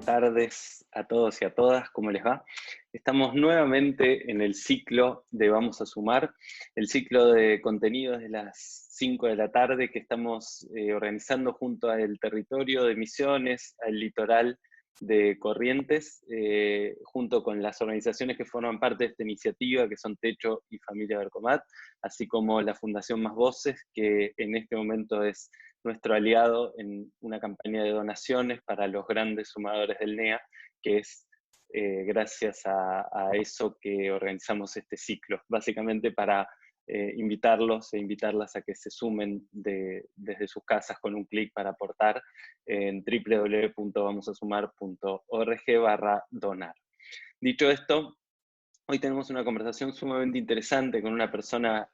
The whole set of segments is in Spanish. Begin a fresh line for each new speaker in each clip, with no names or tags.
tardes a todos y a todas, ¿cómo les va? Estamos nuevamente en el ciclo de Vamos a Sumar, el ciclo de contenidos de las 5 de la tarde que estamos organizando junto al territorio de Misiones, al litoral de Corrientes, junto con las organizaciones que forman parte de esta iniciativa, que son Techo y Familia Bercomat, así como la Fundación Más Voces, que en este momento es nuestro aliado en una campaña de donaciones para los grandes sumadores del NEA, que es gracias a eso que organizamos este ciclo, básicamente para invitarlos e invitarlas a que se sumen desde sus casas con un clic para aportar en www.vamosasumar.org/donar. Dicho esto, hoy tenemos una conversación sumamente interesante con una persona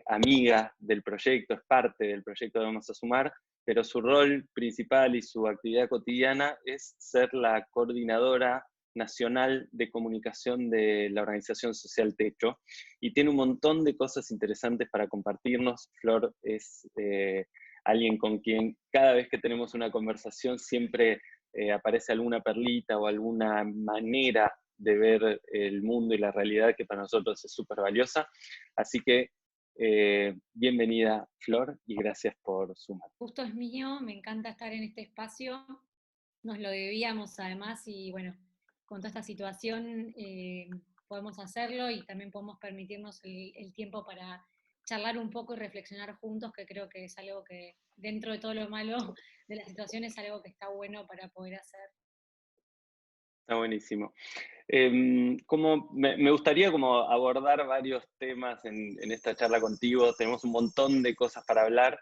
amiga del proyecto, es parte del proyecto de Vamos a Sumar, pero su rol principal y su actividad cotidiana es ser la coordinadora nacional de comunicación de la organización social Techo, y tiene un montón de cosas interesantes para compartirnos. Flor es alguien con quien cada vez que tenemos una conversación siempre aparece alguna perlita o alguna manera de ver el mundo y la realidad que para nosotros es súper valiosa. Así que bienvenida, Flor, y gracias por sumar.
Gusto es mío, me encanta estar en este espacio, nos lo debíamos además y bueno, con toda esta situación podemos hacerlo y también podemos permitirnos el tiempo para charlar un poco y reflexionar juntos, que creo que es algo que dentro de todo lo malo de la situación es algo que está bueno para poder hacer.
Está buenísimo. Me gustaría como abordar varios temas en esta charla contigo. Tenemos un montón de cosas para hablar,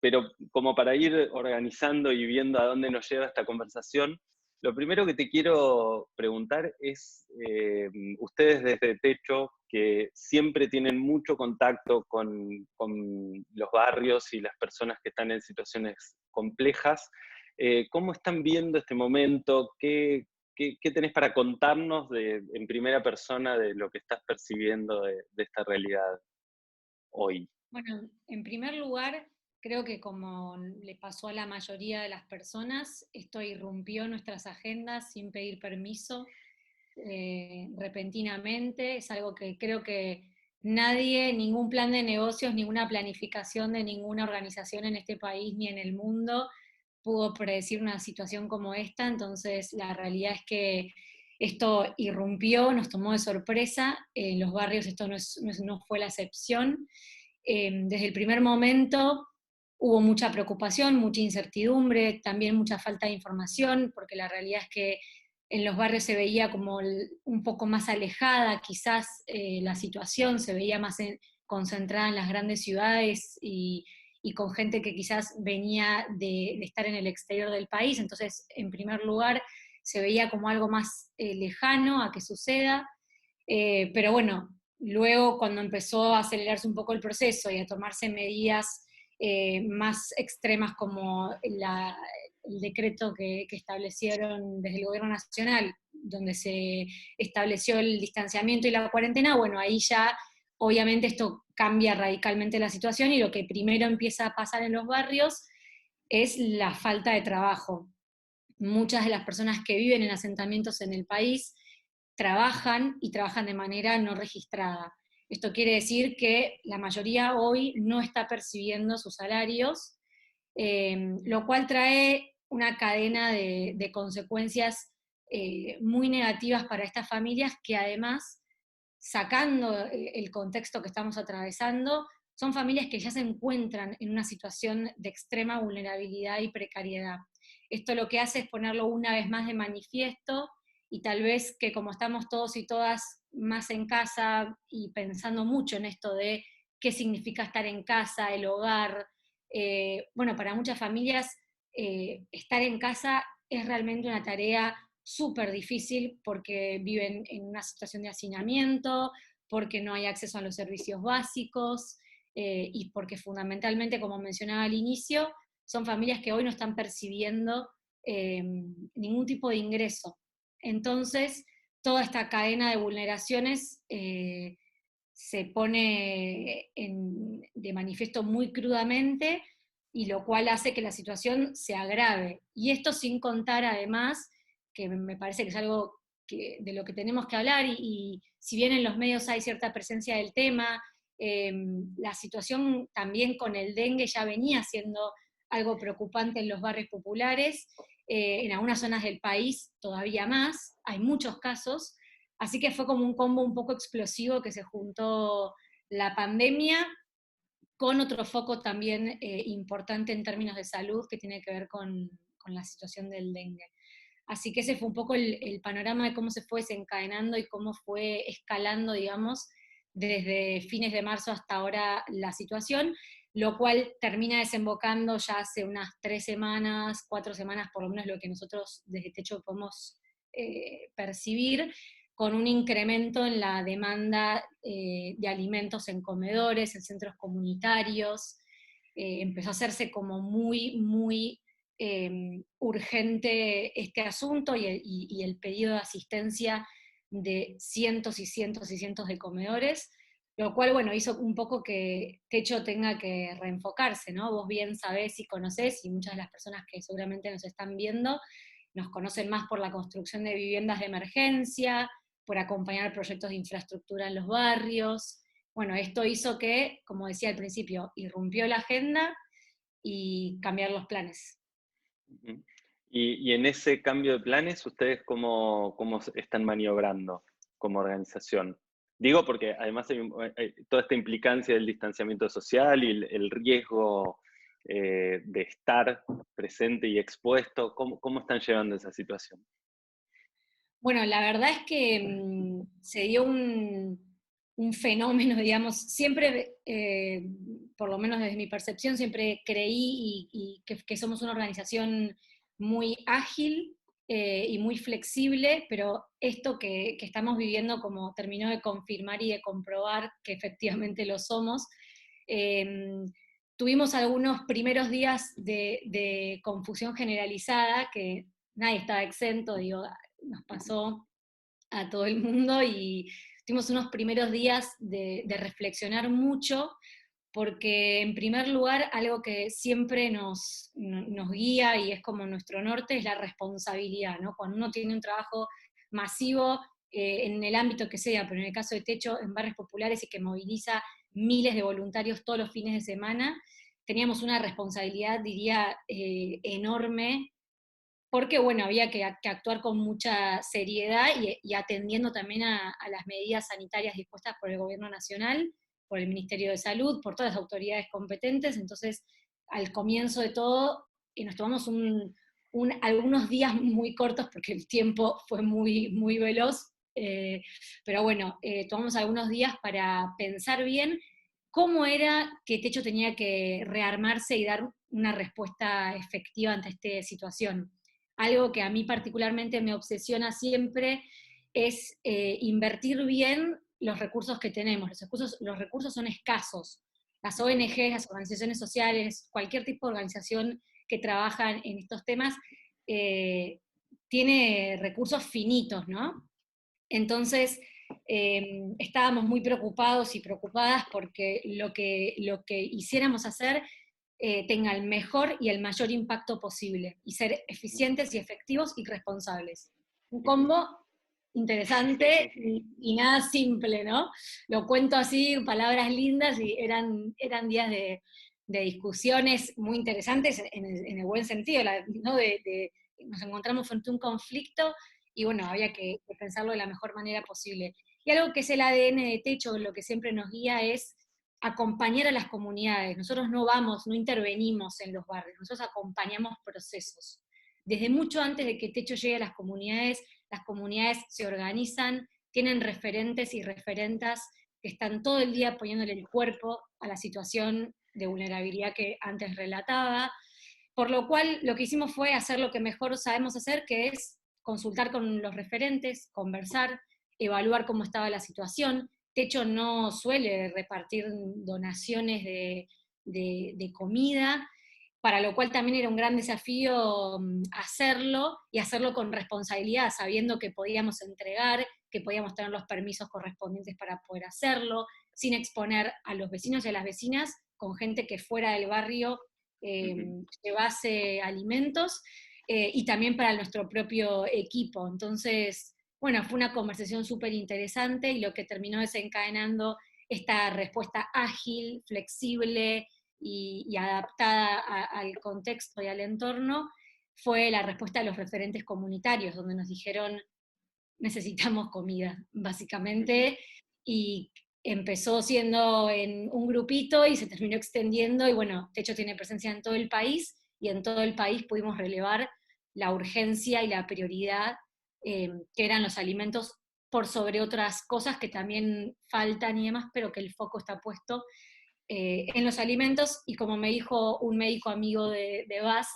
pero como para ir organizando y viendo a dónde nos lleva esta conversación, lo primero que te quiero preguntar es, ustedes desde Techo, que siempre tienen mucho contacto con los barrios y las personas que están en situaciones complejas, ¿cómo están viendo este momento? ¿Qué tenés para contarnos en primera persona de lo que estás percibiendo de esta realidad hoy?
Bueno, en primer lugar, creo que como le pasó a la mayoría de las personas, esto irrumpió nuestras agendas sin pedir permiso, repentinamente. Es algo que creo que nadie, ningún plan de negocios, ninguna planificación de ninguna organización en este país ni en el mundo pudo predecir una situación como esta. Entonces la realidad es que esto irrumpió, nos tomó de sorpresa. En los barrios esto no fue la excepción. Desde el primer momento hubo mucha preocupación, mucha incertidumbre, también mucha falta de información, porque la realidad es que en los barrios se veía como un poco más alejada, quizás la situación se veía más concentrada en las grandes ciudades y con gente que quizás venía de estar en el exterior del país. Entonces, en primer lugar, se veía como algo más lejano a que suceda, pero bueno, luego cuando empezó a acelerarse un poco el proceso y a tomarse medidas más extremas como el decreto que establecieron desde el gobierno nacional, donde se estableció el distanciamiento y la cuarentena, bueno, ahí ya obviamente esto cambia radicalmente la situación y lo que primero empieza a pasar en los barrios es la falta de trabajo. Muchas de las personas que viven en asentamientos en el país trabajan y trabajan de manera no registrada. Esto quiere decir que la mayoría hoy no está percibiendo sus salarios, lo cual trae una cadena de consecuencias muy negativas para estas familias que además, sacando el contexto que estamos atravesando, son familias que ya se encuentran en una situación de extrema vulnerabilidad y precariedad. Esto lo que hace es ponerlo una vez más de manifiesto y tal vez que como estamos todos y todas más en casa y pensando mucho en esto de qué significa estar en casa, el hogar, bueno, para muchas familias estar en casa es realmente una tarea súper difícil porque viven en una situación de hacinamiento, porque no hay acceso a los servicios básicos y porque fundamentalmente, como mencionaba al inicio, son familias que hoy no están percibiendo ningún tipo de ingreso. Entonces, toda esta cadena de vulneraciones se pone de manifiesto muy crudamente y lo cual hace que la situación se agrave. Y esto sin contar además, que me parece que es algo de lo que tenemos que hablar, y si bien en los medios hay cierta presencia del tema, la situación también con el dengue ya venía siendo algo preocupante en los barrios populares, en algunas zonas del país todavía más, hay muchos casos, así que fue como un combo un poco explosivo que se juntó la pandemia con otro foco también importante en términos de salud que tiene que ver con la situación del dengue. Así que ese fue un poco el panorama de cómo se fue desencadenando y cómo fue escalando, digamos, desde fines de marzo hasta ahora la situación, lo cual termina desembocando ya hace unas 3 semanas, 4 semanas, por lo menos lo que nosotros desde Techo podemos percibir, con un incremento en la demanda de alimentos en comedores, en centros comunitarios. Empezó a hacerse como muy, muy urgente este asunto y el pedido de asistencia de cientos y cientos y cientos de comedores, lo cual, bueno, hizo un poco que Techo tenga que reenfocarse, ¿no? Vos bien sabés y conocés, y muchas de las personas que seguramente nos están viendo, nos conocen más por la construcción de viviendas de emergencia, por acompañar proyectos de infraestructura en los barrios. Bueno, esto hizo que, como decía al principio, irrumpió la agenda y cambiar los planes.
Ujú. Y en ese cambio de planes, ¿ustedes cómo están maniobrando como organización? Digo porque además hay toda esta implicancia del distanciamiento social y el riesgo de estar presente y expuesto. ¿Cómo están llevando esa situación?
Bueno, la verdad es que se dio un fenómeno, digamos, siempre, por lo menos desde mi percepción, siempre creí que somos una organización muy ágil y muy flexible, pero esto que estamos viviendo como terminó de confirmar y de comprobar que efectivamente lo somos. eh, Tuvimos algunos primeros días de confusión generalizada, que nadie estaba exento, digo, nos pasó a todo el mundo, y tuvimos unos primeros días de reflexionar mucho, porque en primer lugar algo que siempre nos guía y es como nuestro norte es la responsabilidad, ¿no? Cuando uno tiene un trabajo masivo en el ámbito que sea, pero en el caso de Techo, en barrios populares y que moviliza miles de voluntarios todos los fines de semana, teníamos una responsabilidad, diría, enorme, porque bueno, había que actuar con mucha seriedad y atendiendo también a las medidas sanitarias dispuestas por el gobierno nacional, por el Ministerio de Salud, por todas las autoridades competentes. Entonces, al comienzo de todo, nos tomamos algunos días muy cortos porque el tiempo fue muy, muy veloz, pero bueno, tomamos algunos días para pensar bien cómo era que Techo tenía que rearmarse y dar una respuesta efectiva ante esta situación. Algo que a mí particularmente me obsesiona siempre es invertir bien los recursos que tenemos. Los recursos son escasos. Las ONG, las organizaciones sociales, cualquier tipo de organización que trabaja en estos temas, eh, tiene recursos finitos, ¿no? Entonces, estábamos muy preocupados y preocupadas porque lo que hiciéramos hacer tenga el mejor y el mayor impacto posible, y ser eficientes y efectivos y responsables. Un combo interesante y nada simple, ¿no? Lo cuento así, palabras lindas, y eran días de discusiones muy interesantes en el buen sentido, ¿no? Nos encontramos frente a un conflicto y bueno, había que pensarlo de la mejor manera posible. Y algo que es el ADN de Techo, lo que siempre nos guía es acompañar a las comunidades. Nosotros no intervenimos en los barrios, nosotros acompañamos procesos. Desde mucho antes de que Techo llegue a las comunidades se organizan, tienen referentes y referentas que están todo el día poniéndole el cuerpo a la situación de vulnerabilidad que antes relataba, por lo cual lo que hicimos fue hacer lo que mejor sabemos hacer, que es consultar con los referentes, conversar, evaluar cómo estaba la situación. Techo no suele repartir donaciones de comida, para lo cual también era un gran desafío hacerlo, y hacerlo con responsabilidad, sabiendo que podíamos entregar, que podíamos tener los permisos correspondientes para poder hacerlo, sin exponer a los vecinos y a las vecinas con gente que fuera del barrio eh,
Ujú.
llevase alimentos, y también para nuestro propio equipo. Entonces, bueno, fue una conversación súper interesante y lo que terminó desencadenando esta respuesta ágil, flexible y adaptada al contexto y al entorno fue la respuesta de los referentes comunitarios, donde nos dijeron, necesitamos comida,
Ujú.
básicamente, y empezó siendo en un grupito y se terminó extendiendo, y bueno, de hecho tiene presencia en todo el país, y en todo el país pudimos relevar la urgencia y la prioridad, que eran los alimentos por sobre otras cosas que también faltan y demás, pero que el foco está puesto en los alimentos, y como me dijo un médico amigo de Bas,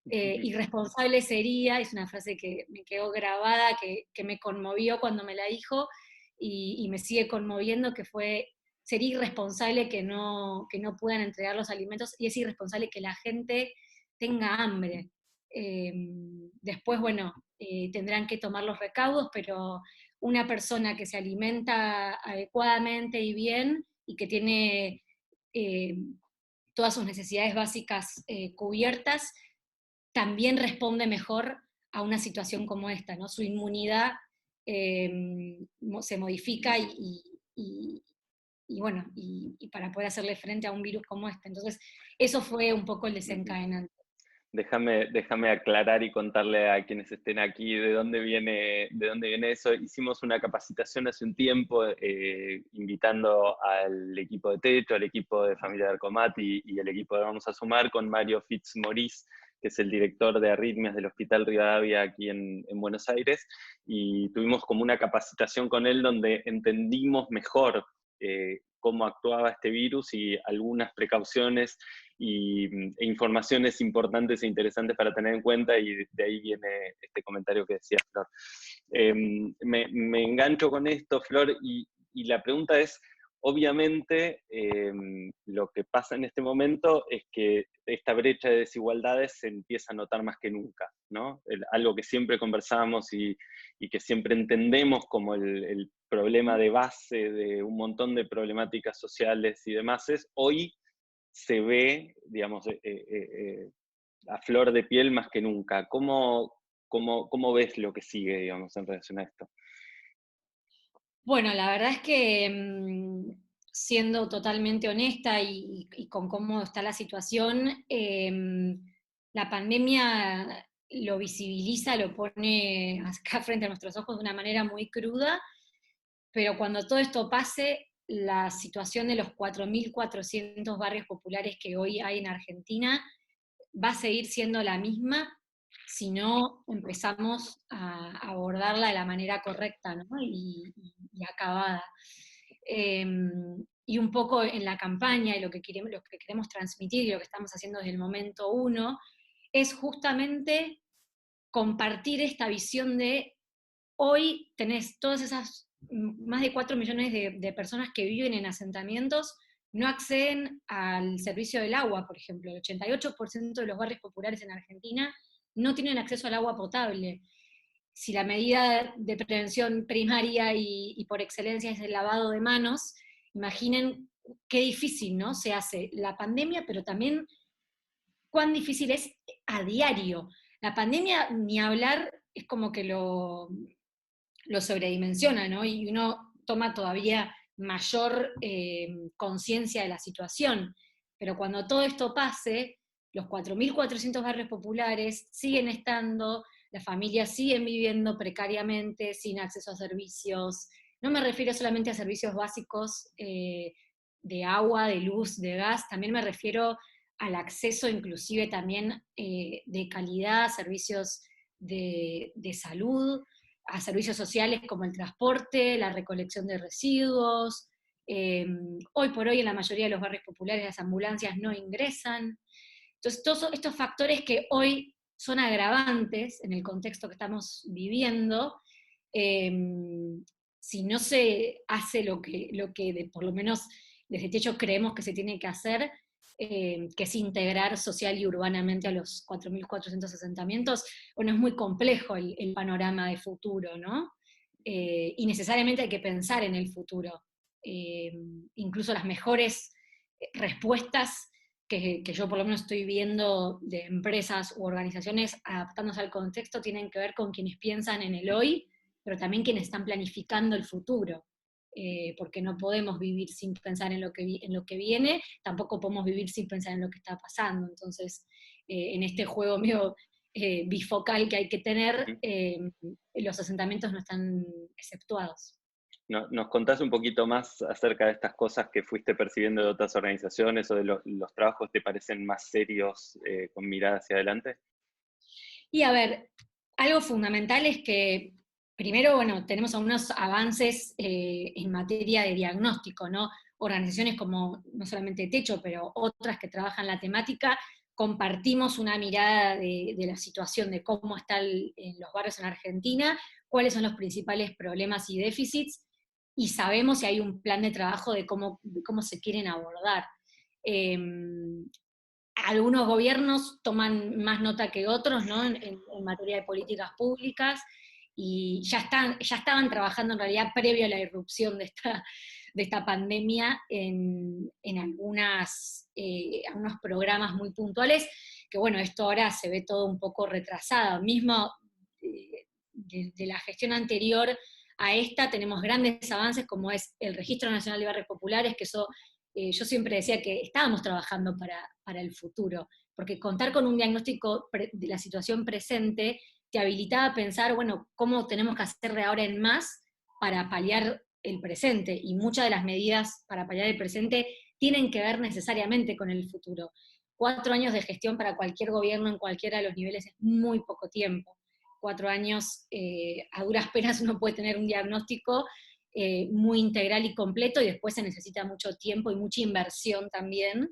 irresponsable sería, es una frase que me quedó grabada, que me conmovió cuando me la dijo, y me sigue conmoviendo, que fue, sería irresponsable que no puedan entregar los alimentos, y es irresponsable que la gente tenga hambre. Eh, Después, bueno, tendrán que tomar los recaudos, pero una persona que se alimenta adecuadamente y bien, y que tiene eh, todas sus necesidades básicas cubiertas, también responde mejor a una situación como esta, ¿no? Su inmunidad se modifica y, bueno, y para poder hacerle frente a un virus como este. Entonces, eso fue un poco el
Ujú.
desencadenante.
Déjame aclarar y contarle a quienes estén aquí de dónde viene eso. Hicimos una capacitación hace un tiempo, invitando al equipo de Techo, al equipo de Familia de Arcomat y el equipo de Vamos a Sumar, con Mario Fitzmaurice, que es el director de arritmias del Hospital Rivadavia aquí en Buenos Aires, y tuvimos como una capacitación con él donde entendimos mejor cómo actuaba este virus y algunas precauciones e informaciones importantes e interesantes para tener en cuenta, y de ahí viene este comentario que decía Flor. Me engancho con esto, Flor, y la pregunta es, obviamente, lo que pasa en este momento es que esta brecha de desigualdades se empieza a notar más que nunca, ¿no? Algo que siempre conversamos y que siempre entendemos como el problema de base de un montón de problemáticas sociales y demás, es hoy se ve, digamos, a flor de piel más que nunca. ¿Cómo ves lo que sigue, digamos, en relación a esto?
Bueno, la verdad es que siendo totalmente honesta y con cómo está la situación, la pandemia lo visibiliza, lo pone acá frente a nuestros ojos de una manera muy cruda, pero cuando todo esto pase, la situación de los 4.400 barrios populares que hoy hay en Argentina va a seguir siendo la misma si no empezamos a abordarla de la manera correcta, ¿no? Y acabada. Eh, y un poco en la campaña y lo que queremos transmitir y lo que estamos haciendo desde el momento uno es justamente compartir esta visión de hoy tenés todas esas más de 4 millones de personas que viven en asentamientos, no acceden al servicio del agua, por ejemplo. El 88% de los barrios populares en Argentina no tienen acceso al agua potable. Si la medida de prevención primaria y por excelencia es el lavado de manos, imaginen qué difícil, ¿no? Se hace la pandemia, pero también cuán difícil es a diario. La pandemia, ni hablar, es como que lo sobredimensiona, ¿no? Y uno toma todavía mayor conciencia de la situación. Pero cuando todo esto pase, los 4.400 barrios populares siguen estando, las familias siguen viviendo precariamente, sin acceso a servicios. No me refiero solamente a servicios básicos de agua, de luz, de gas, también me refiero al acceso inclusive también de calidad, servicios de salud, a servicios sociales como el transporte, la recolección de residuos. Hoy por hoy en la mayoría de los barrios populares las ambulancias no ingresan. Entonces, todos estos factores que hoy son agravantes en el contexto que estamos viviendo, eh, si no se hace por lo menos desde Techo creemos que se tiene que hacer, que es integrar social y urbanamente a los 4.400 asentamientos, bueno, es muy complejo el panorama de futuro, ¿no? Y necesariamente hay que pensar en el futuro. Eh, Incluso las mejores respuestas que yo por lo menos estoy viendo de empresas u organizaciones adaptándose al contexto tienen que ver con quienes piensan en el hoy, pero también quienes están planificando el futuro. Porque no podemos vivir sin pensar en lo que viene, tampoco podemos vivir sin pensar en lo que está pasando. Entonces, en este juego medio bifocal que hay que tener, los asentamientos no están exceptuados.
¿Nos contás un poquito más acerca de estas cosas que fuiste percibiendo de otras organizaciones o de los trabajos que te parecen más serios con mirada hacia adelante?
Y a ver, algo fundamental es que, primero, bueno, tenemos algunos avances en materia de diagnóstico, ¿no? Organizaciones como, no solamente Techo, pero otras que trabajan la temática, compartimos una mirada de la situación, de cómo están en los barrios en Argentina, cuáles son los principales problemas y déficits, y sabemos si hay un plan de trabajo de cómo se quieren abordar. Algunos gobiernos toman más nota que otros, ¿no? En materia de políticas públicas, y ya estaban trabajando en realidad previo a la irrupción de esta pandemia en algunos programas muy puntuales, que bueno, esto ahora se ve todo un poco retrasado. Mismo de la gestión anterior a esta tenemos grandes avances como es el Registro Nacional de Barrios Populares, que eso yo siempre decía que estábamos trabajando para el futuro, porque contar con un diagnóstico de la situación presente te habilitaba a pensar, bueno, cómo tenemos que hacer de ahora en más para paliar el presente, y muchas de las medidas para paliar el presente tienen que ver necesariamente con el futuro. 4 años de gestión para cualquier gobierno en cualquiera de los niveles es muy poco tiempo. 4 años, a duras penas uno puede tener un diagnóstico muy integral y completo, y después se necesita mucho tiempo y mucha inversión también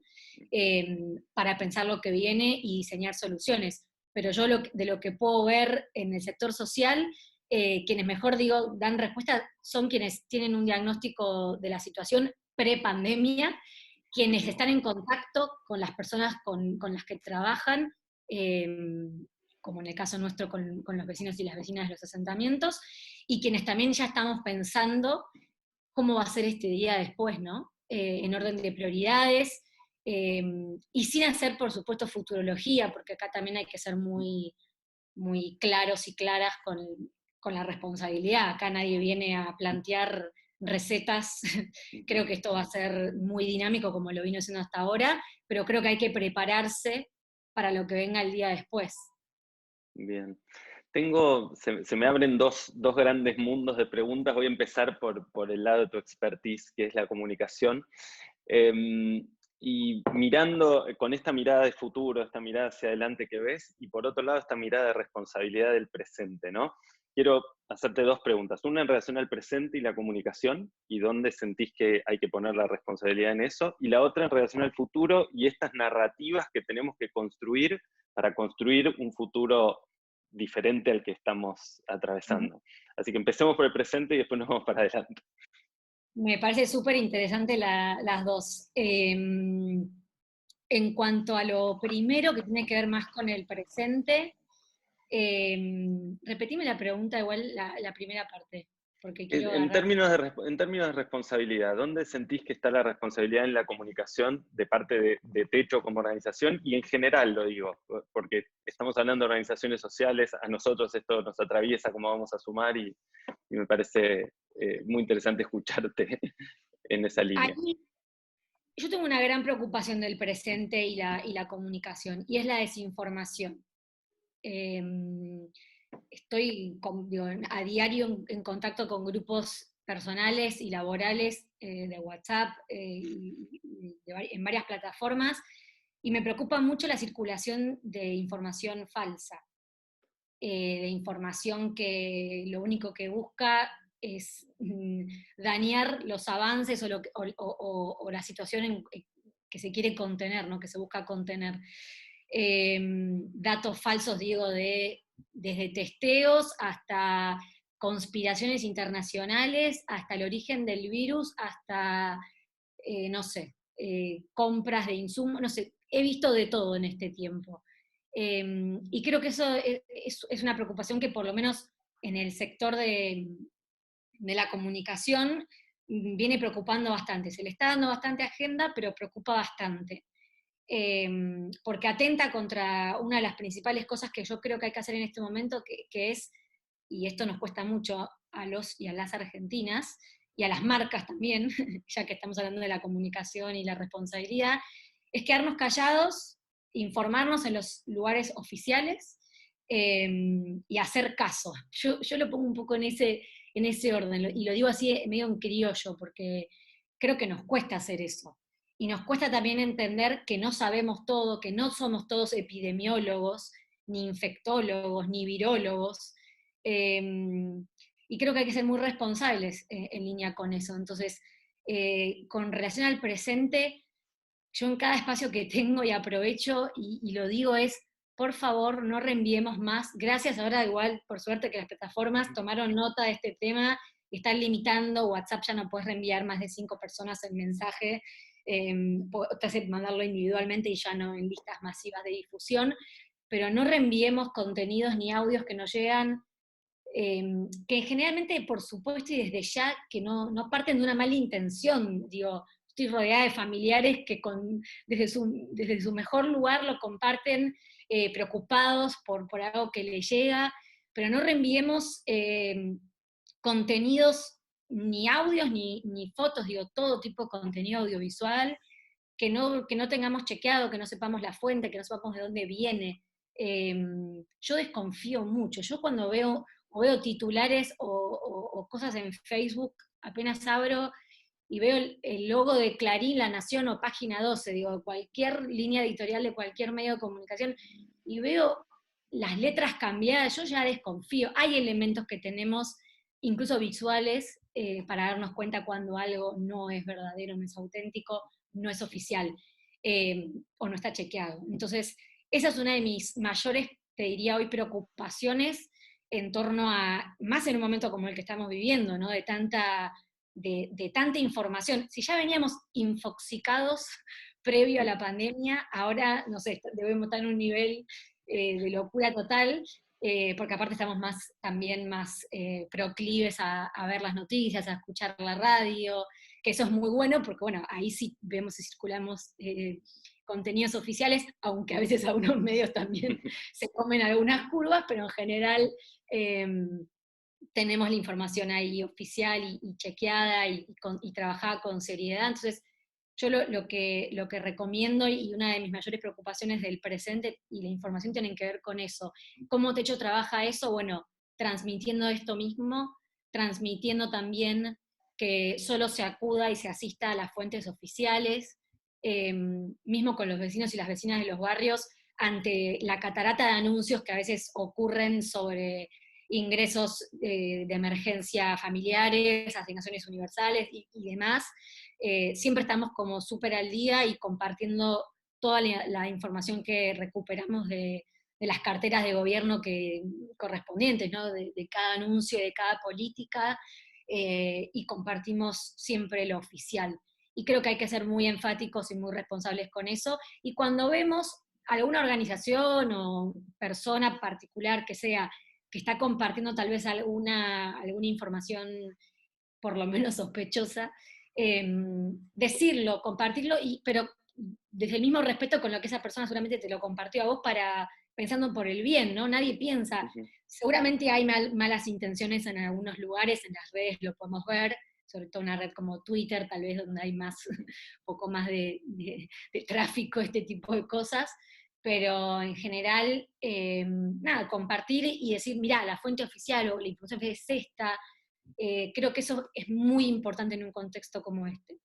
para pensar lo que viene y diseñar soluciones. Pero yo de lo que puedo ver en el sector social, quienes mejor digo dan respuesta son quienes tienen un diagnóstico de la situación pre-pandemia, quienes están en contacto con las personas con las que trabajan, eh, como en el caso nuestro con los vecinos y las vecinas de los asentamientos, y quienes también ya estamos pensando cómo va a ser este día después, ¿no? En orden de prioridades, y sin hacer, por supuesto, futurología, porque acá también hay que ser muy, muy claros y claras con la responsabilidad. Acá nadie viene a plantear recetas. Creo que esto va a ser muy dinámico como lo vino siendo hasta ahora, pero creo que hay que prepararse para lo que venga el día después.
Bien. Se me abren dos grandes mundos de preguntas. Voy a empezar por el lado de tu expertise, que es la comunicación. Y mirando con esta mirada de futuro, esta mirada hacia adelante que ves, y por otro lado esta mirada de responsabilidad del presente, ¿no? Quiero hacerte dos preguntas. Una en relación al presente y la comunicación, y dónde sentís que hay que poner la responsabilidad en eso, y la otra en relación al futuro y estas narrativas que tenemos que construir para construir un futuro diferente al que estamos atravesando. Así que empecemos por el presente y después nos vamos para adelante.
Me parece súper interesante las dos. En cuanto a lo primero, que tiene que ver más con el presente, repetime la pregunta, igual la primera parte, porque quiero agarrar.
En términos de responsabilidad, ¿dónde sentís que está la responsabilidad en la comunicación de parte de Techo como organización? Y en general lo digo, porque estamos hablando de organizaciones sociales, a nosotros esto nos atraviesa como vamos a sumar y me parece muy interesante escucharte en esa línea.
Ahí yo tengo una gran preocupación del presente y la comunicación, y es la desinformación. Eh, Estoy a diario en contacto con grupos personales y laborales de WhatsApp en varias plataformas, y me preocupa mucho la circulación de información falsa, de información que lo único que busca es dañar los avances o la situación que se quiere contener, ¿no? Que se busca contener. Datos falsos, digo, desde testeos hasta conspiraciones internacionales, hasta el origen del virus, hasta, no sé, compras de insumos, no sé, he visto de todo en este tiempo. Y creo que eso es una preocupación que por lo menos en el sector de la comunicación viene preocupando bastante. Se le está dando bastante agenda, pero preocupa bastante. porque atenta contra una de las principales cosas que yo creo que hay que hacer en este momento, que es, y esto nos cuesta mucho a los y a las argentinas, y a las marcas también, ya que estamos hablando de la comunicación y la responsabilidad, es quedarnos callados, informarnos en los lugares oficiales, y hacer caso. Yo lo pongo un poco en ese orden, y lo digo así medio en criollo, porque creo que nos cuesta hacer eso. Y nos cuesta también entender que no sabemos todo, que no somos todos epidemiólogos, ni infectólogos, ni virólogos. Y creo que hay que ser muy responsables en línea con eso. Entonces, con relación al presente, yo en cada espacio que tengo y aprovecho y lo digo es, por favor, no reenviemos más. Gracias ahora igual, por suerte que las plataformas tomaron nota de este tema y están limitando, WhatsApp ya no puedes reenviar más de 5 personas el mensaje, te hace mandarlo individualmente y ya no en listas masivas de difusión, pero no reenviemos contenidos ni audios que nos llegan, que generalmente, por supuesto, y desde ya, que no parten de una mala intención, digo, estoy rodeada de familiares que desde su mejor lugar lo comparten, preocupados por algo que les llega, pero no reenviemos contenidos, ni audios, ni fotos, digo, todo tipo de contenido audiovisual, que no tengamos chequeado, que no sepamos la fuente, que no sepamos de dónde viene. Yo desconfío mucho. Yo cuando veo titulares o cosas en Facebook, apenas abro y veo el logo de Clarín, La Nación o Página 12, digo, cualquier línea editorial de cualquier medio de comunicación, y veo las letras cambiadas, yo ya desconfío. Hay elementos que tenemos, incluso visuales, para darnos cuenta cuando algo no es verdadero, no es auténtico, no es oficial, o no está chequeado. Entonces, esa es una de mis mayores, te diría hoy, preocupaciones en torno a, más en un momento como el que estamos viviendo, ¿no? De tanta información. Si ya veníamos infoxicados previo a la pandemia, ahora, no sé, debemos estar en un nivel de locura total, porque aparte estamos también más proclives a ver las noticias, a escuchar la radio, que eso es muy bueno, porque bueno, ahí sí vemos y circulamos contenidos oficiales, aunque a veces algunos medios también se comen algunas curvas, pero en general eh, tenemos la información ahí oficial y chequeada y trabajada con seriedad. Entonces, yo lo que recomiendo, y una de mis mayores preocupaciones del presente y la información tienen que ver con eso. ¿Cómo Techo trabaja eso? Bueno, transmitiendo esto mismo, transmitiendo también que solo se acuda y se asista a las fuentes oficiales, mismo con los vecinos y las vecinas de los barrios, ante la catarata de anuncios que a veces ocurren sobre ingresos de emergencia familiares, asignaciones universales y demás. Siempre estamos como súper al día y compartiendo toda la información que recuperamos de las carteras de gobierno correspondientes, ¿no? De cada anuncio, de cada política, y compartimos siempre lo oficial. Y creo que hay que ser muy enfáticos y muy responsables con eso. Y cuando vemos alguna organización o persona particular que sea, que está compartiendo tal vez alguna información por lo menos sospechosa, decirlo, compartirlo, pero desde el mismo respeto con lo que esa persona seguramente te lo compartió a vos pensando por el bien, ¿no? Nadie piensa, seguramente hay malas intenciones en algunos lugares, en las redes lo podemos ver, sobre todo una red como Twitter, tal vez donde hay un poco más de tráfico, este tipo de cosas, pero en general, nada, compartir y decir, mirá, la fuente oficial o la información es esta, creo que eso es muy importante en un contexto como este.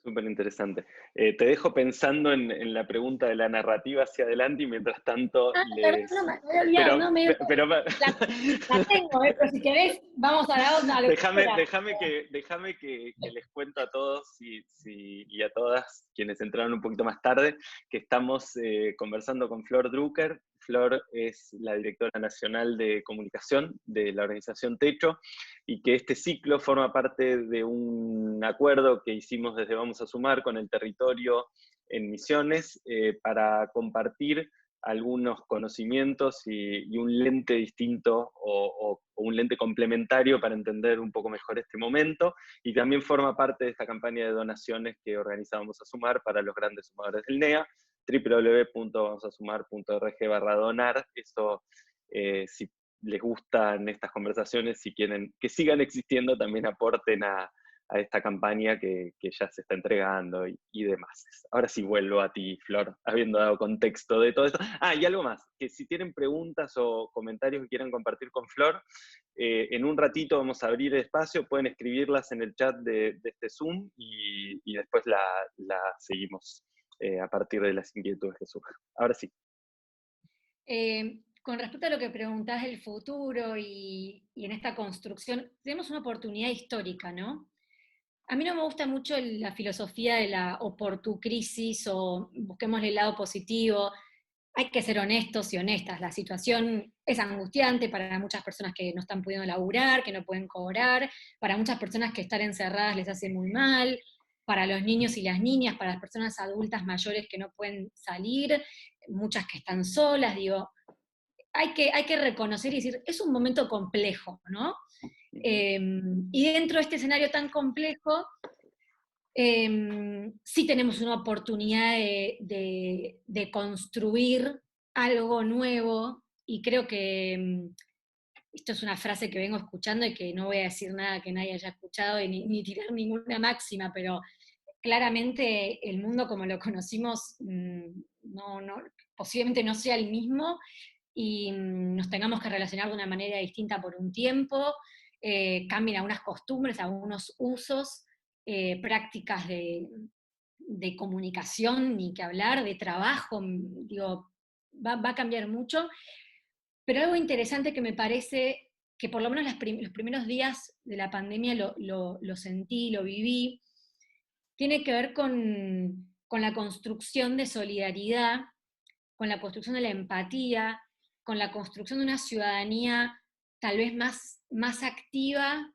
Súper interesante. Te dejo pensando en la pregunta de la narrativa hacia adelante y mientras tanto
Perdón, no me había olvidado,
Pero,
no me
pero,
la tengo, pero si querés, vamos a la onda.
déjame que les cuento a todos y a todas quienes entraron un poquito más tarde, que estamos conversando con Flor Drucker. Flor es la directora nacional de comunicación de la organización Techo, y que este ciclo forma parte de un acuerdo que hicimos desde Vamos a Sumar con el territorio en Misiones, para compartir algunos conocimientos y un lente distinto o un lente complementario para entender un poco mejor este momento, y también forma parte de esta campaña de donaciones que organizamos a Sumar para los grandes sumadores del NEA, www.vamosasumar.org/donar. Eso, si les gustan estas conversaciones, si quieren que sigan existiendo, también aporten a esta campaña que ya se está entregando y demás. Ahora sí vuelvo a ti, Flor, habiendo dado contexto de todo esto. Ah, y algo más, que si tienen preguntas o comentarios que quieran compartir con Flor, en un ratito vamos a abrir espacio, pueden escribirlas en el chat de este Zoom y después la seguimos a partir de las inquietudes que surjan. Ahora sí.
Con respecto a lo que preguntás del futuro y en esta construcción, tenemos una oportunidad histórica, ¿no? A mí no me gusta mucho la filosofía de la oportucrisis o busquemos el lado positivo. Hay que ser honestos y honestas. La situación es angustiante para muchas personas que no están pudiendo laburar, que no pueden cobrar, para muchas personas que estar encerradas les hace muy mal, para los niños y las niñas, para las personas adultas mayores que no pueden salir, muchas que están solas, digo, hay que reconocer y decir, es un momento complejo, ¿no? Y dentro de este escenario tan complejo, sí tenemos una oportunidad de construir algo nuevo, y creo que esto es una frase que vengo escuchando y que no voy a decir nada que nadie haya escuchado ni tirar ninguna máxima, pero claramente el mundo como lo conocimos posiblemente no sea el mismo, y nos tengamos que relacionar de una manera distinta por un tiempo, cambien algunas costumbres, algunos usos, prácticas de comunicación, ni que hablar, de trabajo, digo, va a cambiar mucho, pero algo interesante que me parece, que por lo menos los primeros días de la pandemia lo sentí, lo viví, tiene que ver con la construcción de solidaridad, con la construcción de la empatía, con la construcción de una ciudadanía tal vez más activa,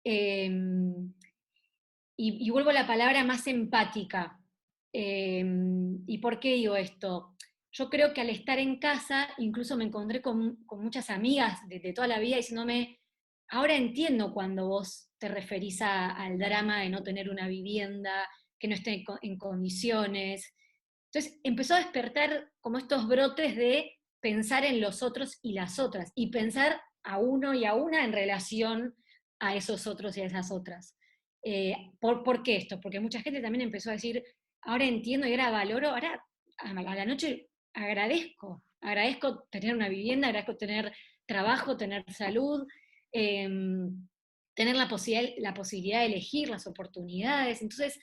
eh, y vuelvo a la palabra más empática. ¿Y por qué digo esto? Yo creo que al estar en casa, incluso me encontré con muchas amigas de toda la vida diciéndome, ahora entiendo cuando vos te referís al drama de no tener una vivienda, que no esté en condiciones. Entonces empezó a despertar como estos brotes de pensar en los otros y las otras, y pensar a uno y a una en relación a esos otros y a esas otras. ¿Por qué esto? Porque mucha gente también empezó a decir, ahora entiendo y ahora valoro, ahora a la noche agradezco tener una vivienda, agradezco tener trabajo, tener salud, eh, tener la posibilidad de elegir las oportunidades. Entonces,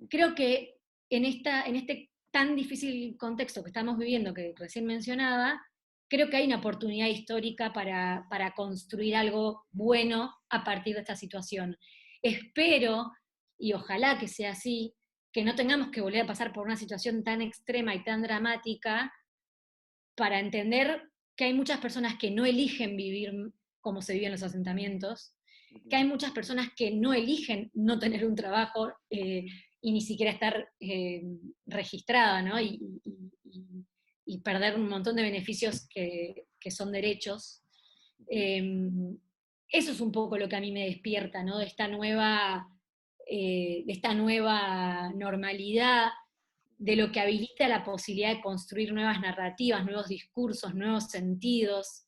creo que en este tan difícil contexto que estamos viviendo, que recién mencionaba, creo que hay una oportunidad histórica para construir algo bueno a partir de esta situación. Espero, y ojalá que sea así, que no tengamos que volver a pasar por una situación tan extrema y tan dramática para entender que hay muchas personas que no eligen vivir como se vive en los asentamientos, que hay muchas personas que no eligen no tener un trabajo y ni siquiera estar registrada, ¿no? Y perder un montón de beneficios que son derechos. Eso es un poco lo que a mí me despierta, ¿no? De esta nueva normalidad, de lo que habilita la posibilidad de construir nuevas narrativas, nuevos discursos, nuevos sentidos.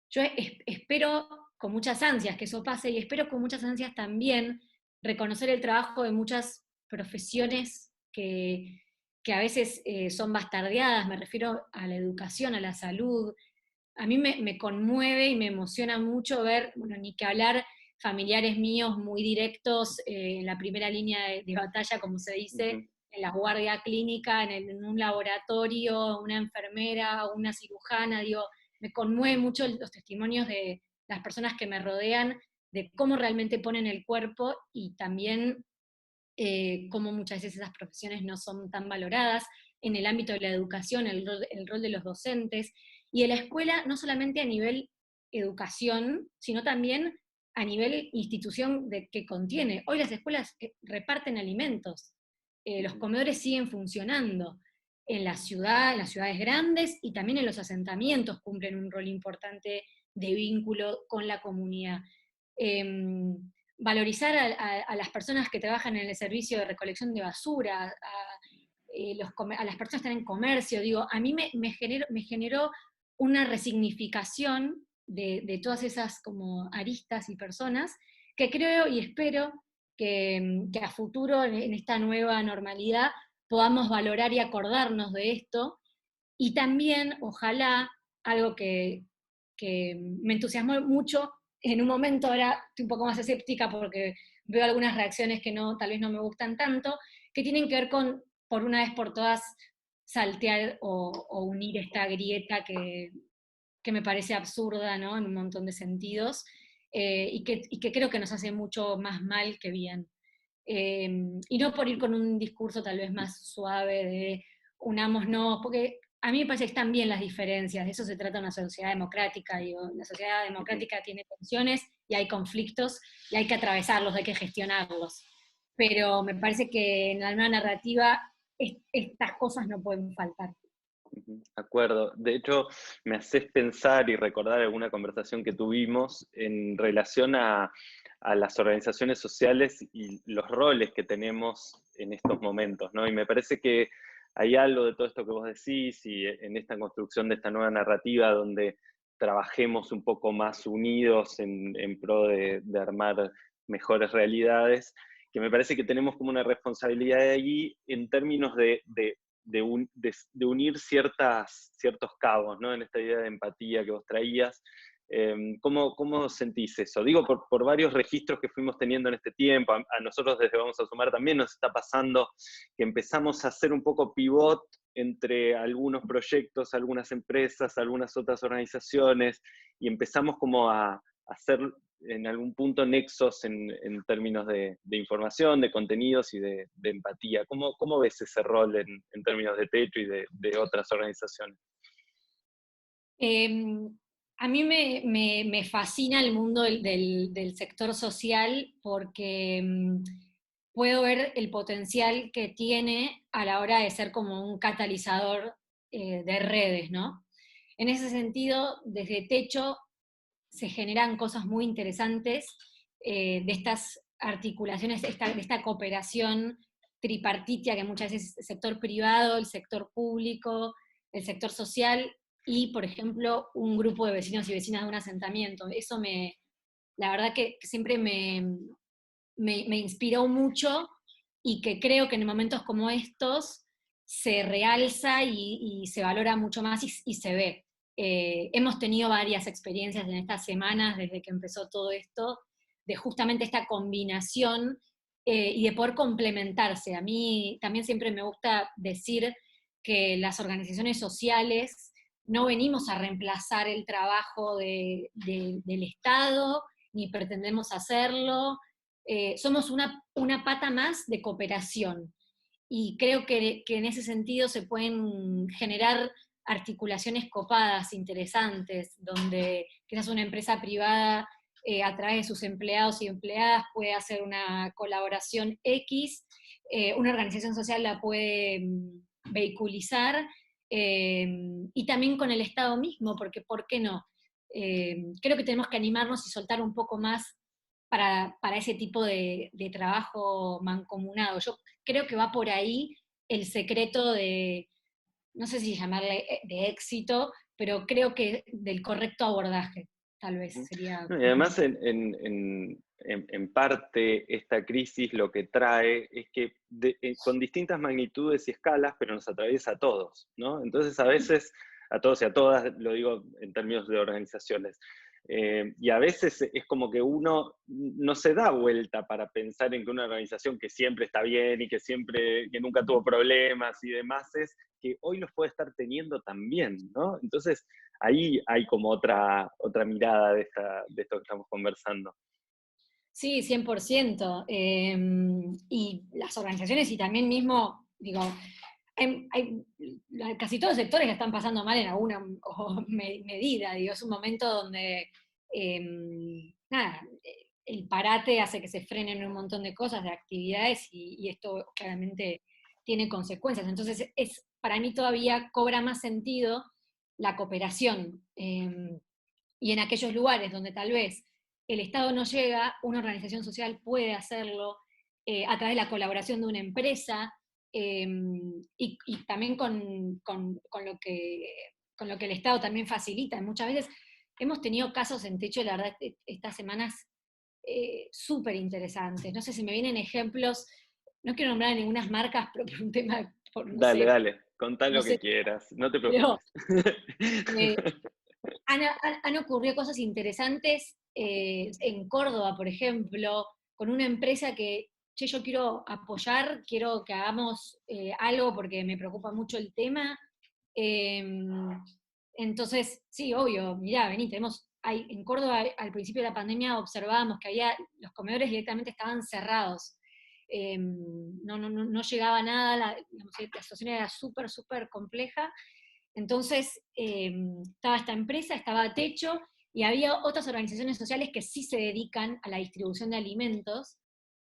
Yo espero con muchas ansias que eso pase, y espero con muchas ansias también reconocer el trabajo de muchas profesiones que a veces son bastardeadas. Me refiero a la educación, a la salud. A mí me conmueve y me emociona mucho ver, bueno, ni que hablar, familiares míos muy directos en la primera línea de batalla, como se dice, en la guardia clínica, en un laboratorio, una enfermera, una cirujana. Digo, me conmueve mucho los testimonios de las personas que me rodean, de cómo realmente ponen el cuerpo, y también cómo muchas veces esas profesiones no son tan valoradas en el ámbito de la educación, el rol de los docentes, y de la escuela, no solamente a nivel educación, sino también a nivel institución que contiene. Hoy las escuelas reparten alimentos, los comedores siguen funcionando. en la ciudad, en las ciudades grandes, y también en los asentamientos cumplen un rol importante de vínculo con la comunidad. Valorizar a las personas que trabajan en el servicio de recolección de basura, a las personas que están en comercio, digo, a mí me generó una resignificación de todas esas como aristas y personas, que creo y espero que a futuro, en esta nueva normalidad, podamos valorar y acordarnos de esto, y también, ojalá, algo que me entusiasmó mucho en un momento, ahora estoy un poco más escéptica porque veo algunas reacciones que no, tal vez no me gustan tanto, que tienen que ver con, por una vez por todas, saltear o unir esta grieta que me parece absurda, ¿no? En un montón de sentidos, y que creo que nos hace mucho más mal que bien. Y no por ir con un discurso tal vez más suave de unámonos, porque a mí me parece que están bien las diferencias, de eso se trata una sociedad democrática, digo, la sociedad democrática tiene tensiones y hay conflictos y hay que atravesarlos, hay que gestionarlos. Pero me parece que en la nueva narrativa estas cosas no pueden faltar.
De acuerdo. De hecho, me haces pensar y recordar alguna conversación que tuvimos en relación a las organizaciones sociales y los roles que tenemos en estos momentos, ¿no? Y me parece que hay algo de todo esto que vos decís y en esta construcción de esta nueva narrativa donde trabajemos un poco más unidos en pro de armar mejores realidades, que me parece que tenemos como una responsabilidad allí en términos de unir ciertos cabos, ¿no? En esta idea de empatía que vos traías. ¿Cómo sentís eso? Digo, por varios registros que fuimos teniendo en este tiempo, a nosotros desde Vamos a Sumar también nos está pasando que empezamos a hacer un poco pivot entre algunos proyectos, algunas empresas, algunas otras organizaciones, y empezamos como a hacer en algún punto nexos en términos de información, de contenidos y de empatía. ¿Cómo ves ese rol en términos de Techo y de otras organizaciones?
Eh, a mí me fascina el mundo del sector social porque puedo ver el potencial que tiene a la hora de ser como un catalizador de redes, ¿no? En ese sentido, desde Techo se generan cosas muy interesantes de estas articulaciones, de esta cooperación tripartitia que muchas veces el sector privado, el sector público, el sector social y, por ejemplo, un grupo de vecinos y vecinas de un asentamiento. Eso la verdad que siempre me inspiró mucho, y que creo que en momentos como estos se realza y se valora mucho más y se ve. Hemos tenido varias experiencias en estas semanas, desde que empezó todo esto, de justamente esta combinación y de poder complementarse. A mí también siempre me gusta decir que las organizaciones sociales no venimos a reemplazar el trabajo del Estado, ni pretendemos hacerlo. Somos una pata más de cooperación. Y creo que en ese sentido se pueden generar articulaciones copadas, interesantes, donde quizás una empresa privada a través de sus empleados y empleadas puede hacer una colaboración X, una organización social la puede vehiculizar, y también con el Estado mismo, porque ¿por qué no? Creo que tenemos que animarnos y soltar un poco más para ese tipo de trabajo mancomunado. Yo creo que va por ahí el secreto de, no sé si llamarle de éxito, pero creo que del correcto abordaje, tal vez sería.
No, y además, en parte, esta crisis lo que trae es que con distintas magnitudes y escalas, pero nos atraviesa a todos, ¿no? Entonces, a veces, a todos y a todas, lo digo en términos de organizaciones, y a veces es como que uno no se da vuelta para pensar en que una organización que siempre está bien y que nunca tuvo problemas y demás, es que hoy los puede estar teniendo también, ¿no? Entonces, ahí hay como otra mirada de esto que estamos conversando.
Sí, 100%. Y las organizaciones y también mismo, digo, casi todos los sectores la están pasando mal en alguna medida. Digo, es un momento donde, nada, el parate hace que se frenen un montón de cosas, de actividades, y esto claramente tiene consecuencias. Entonces, para mí todavía cobra más sentido la cooperación. Y en aquellos lugares donde tal vez el Estado no llega, una organización social puede hacerlo a través de la colaboración de una empresa, y también con lo que el Estado también facilita. Muchas veces hemos tenido casos en Techo, la verdad, estas semanas súper interesantes. No sé si me vienen ejemplos, no quiero nombrar ninguna marcas, pero por un tema, no
Dale,
sé,
dale, contá
no
lo que
sé,
quieras, no te
pero
preocupes.
eh, han ocurrido cosas interesantes en Córdoba, por ejemplo, con una empresa que, che, yo quiero apoyar, quiero que hagamos algo porque me preocupa mucho el tema. Eh, entonces, sí, obvio, mirá, vení, en Córdoba al principio de la pandemia observábamos que los comedores directamente estaban cerrados. No llegaba nada, digamos, la situación era súper, súper compleja. Entonces, estaba esta empresa, estaba Techo, y había otras organizaciones sociales que sí se dedican a la distribución de alimentos,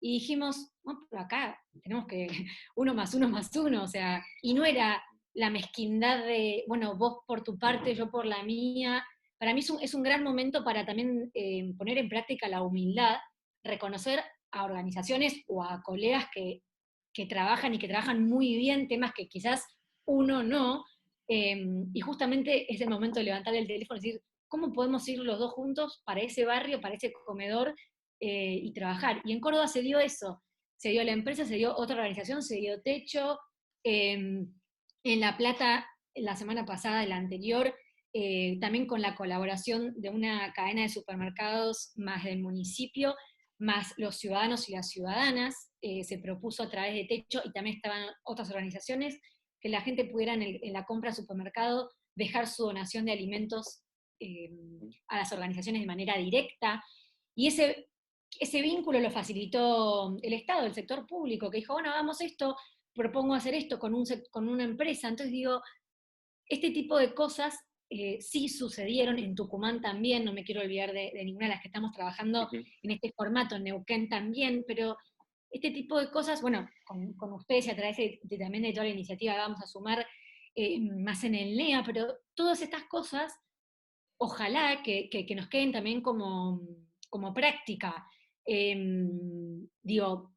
y dijimos, no, pero acá tenemos que uno más uno más uno, o sea, y no era la mezquindad de, bueno, vos por tu parte, yo por la mía. Para mí es un gran momento para también poner en práctica la humildad, reconocer a organizaciones o a colegas que trabajan y que trabajan muy bien temas que quizás uno no, y justamente es el momento de levantar el teléfono y decir, ¿cómo podemos ir los dos juntos para ese barrio, para ese comedor, y trabajar? Y en Córdoba se dio eso, se dio la empresa, se dio otra organización, se dio Techo. En La Plata, la semana pasada, la anterior, también con la colaboración de una cadena de supermercados más del municipio, más los ciudadanos y las ciudadanas, se propuso a través de Techo, y también estaban otras organizaciones, que la gente pudiera en la compra al supermercado dejar su donación de alimentos eh, a las organizaciones de manera directa. Y ese vínculo lo facilitó el Estado, el sector público, que dijo, bueno, hagamos esto, propongo hacer esto con una empresa. Entonces digo, este tipo de cosas sí sucedieron en Tucumán también, no me quiero olvidar de ninguna de las que estamos trabajando
Ujú.
en este formato, en Neuquén también, pero este tipo de cosas, bueno, con ustedes y a través también de toda la iniciativa vamos a sumar más en el NEA, pero todas estas cosas, ojalá que nos queden también como práctica. Digo,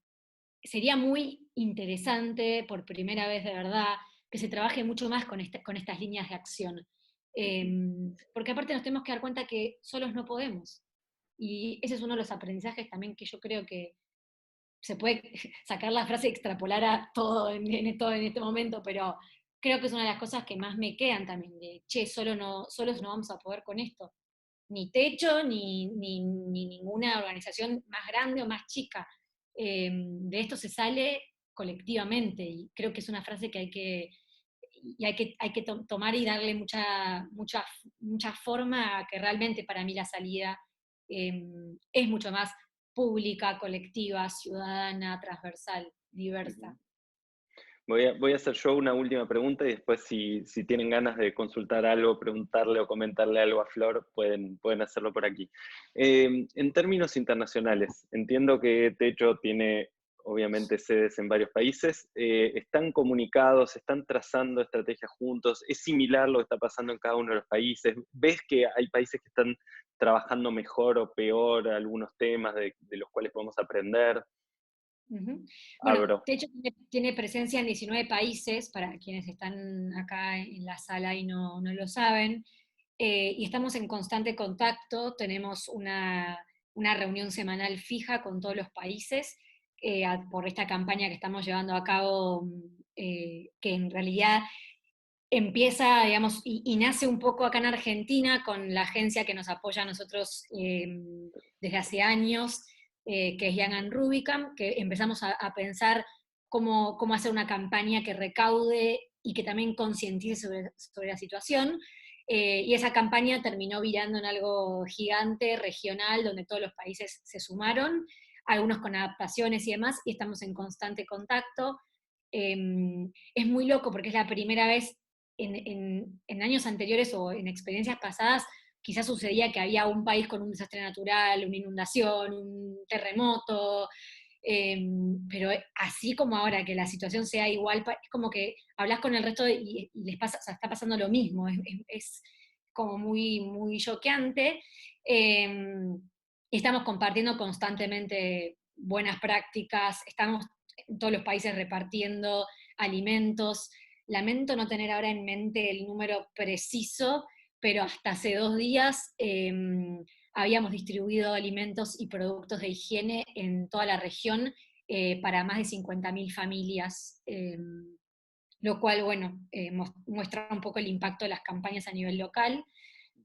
sería muy interesante, por primera vez de verdad, que se trabaje mucho más con estas líneas de acción.
Ujú.
Porque aparte nos tenemos que dar cuenta que solos no podemos. Y ese es uno de los aprendizajes también que yo creo que se puede sacar la frase y extrapolar a todo todo en este momento, pero creo que es una de las cosas que más me quedan también, de, che, solos no vamos a poder con esto. Ni Techo, ni ninguna organización más grande o más chica. De esto se sale colectivamente, y creo que es una frase que hay que tomar y darle mucha forma a que realmente para mí la salida es mucho más pública, colectiva, ciudadana, transversal, diversa.
Ujú. Voy a hacer yo una última pregunta y después si tienen ganas de consultar algo, preguntarle o comentarle algo a Flor, pueden hacerlo por aquí. En términos internacionales, entiendo que Techo tiene obviamente sedes en varios países. ¿Están comunicados, están trazando estrategias juntos? ¿Es similar lo que está pasando en cada uno de los países? ¿Ves que hay países que están trabajando mejor o peor algunos temas de los cuales podemos aprender?
Ujú. Bueno,
Abro.
de hecho tiene presencia en 19 países, para quienes están acá en la sala y no lo saben, y estamos en constante contacto, tenemos una reunión semanal fija con todos los países, por esta campaña que estamos llevando a cabo, que en realidad empieza, digamos, y nace un poco acá en Argentina con la agencia que nos apoya a nosotros desde hace años, que es Young and Rubicam, que empezamos a pensar cómo hacer una campaña que recaude y que también concientice sobre la situación. Y esa campaña terminó virando en algo gigante, regional, donde todos los países se sumaron, algunos con adaptaciones y demás, y estamos en constante contacto. Es muy loco porque es la primera vez en años anteriores o en experiencias pasadas, quizás sucedía que había un país con un desastre natural, una inundación, un terremoto, pero así como ahora que la situación sea igual, es como que hablas con el resto y les pasa, o sea, está pasando lo mismo, es como muy, muy choqueante. Estamos compartiendo constantemente buenas prácticas, estamos en todos los países repartiendo alimentos. Lamento no tener ahora en mente el número preciso, pero hasta hace 2 días habíamos distribuido alimentos y productos de higiene en toda la región para más de 50.000 familias, lo cual, bueno, muestra un poco el impacto de las campañas a nivel local.